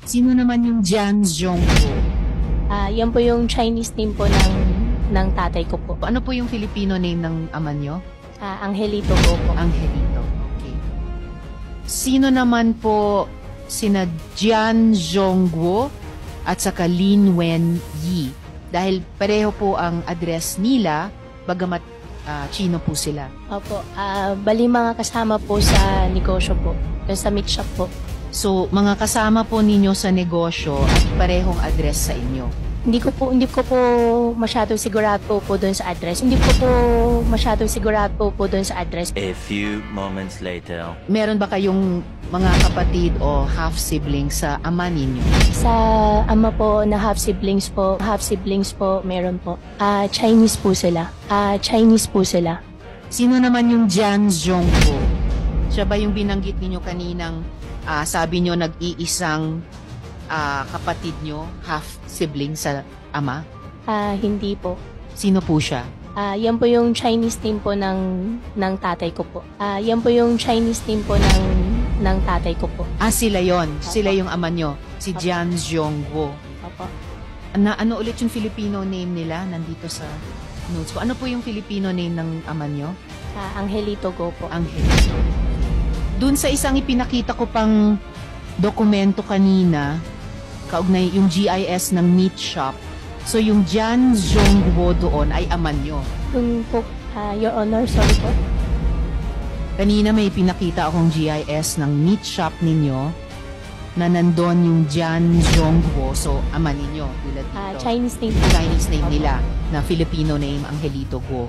Sino naman yung Jian Zhongguo? Yan po yung Chinese name po ng tatay ko po. Ano po yung Filipino name ng ama nyo? Angelito po. Angelito. Okay. Sino naman po sina Jian Zhongguo at saka Lin Wen Yi? Dahil pareho po ang address nila, bagamat Chino po sila. Opo. Bali mga kasama po sa negosyo po. Yung sa meat shop po. So, mga kasama po ninyo sa negosyo at parehong address sa inyo. Hindi ko po masyadong sigurado po doon sa address. Hindi ko po masyadong sigurado po doon sa address. A few moments later. Meron ba kayong mga kapatid o half-siblings sa ama ninyo? Sa ama po na half siblings po, meron po. Chinese po sila. Sino naman yung Jian Zhongguo? Siya ba yung binanggit ninyo kaninang sabi nyo nag-iisang kapatid nyo, half-sibling sa ama? Hindi po. Sino po siya? Yan po yung Chinese name po ng tatay ko po. Yan po yung Chinese name po ng tatay ko po. Sila yon. Sila Opo. yung ama nyo. Si Opo. Jian Zhongguo. Opo. Ano ulit yung Filipino name nila? Nandito sa notes ko. Ano po yung Filipino name ng ama nyo? Angelito Go po. Angelito. Doon sa isang ipinakita ko pang dokumento kanina, kaugnay yung GIS ng meat shop. So yung Jian Zhongguo doon ay ama nyo. Yung po, Your Honor, sorry po. Kanina may pinakita akong GIS ng meat shop ninyo na nandun yung Jian Zhongguo. So ama ninyo tulad dito. Chinese name po. Chinese name Opo. nila na Filipino name Angelito Go.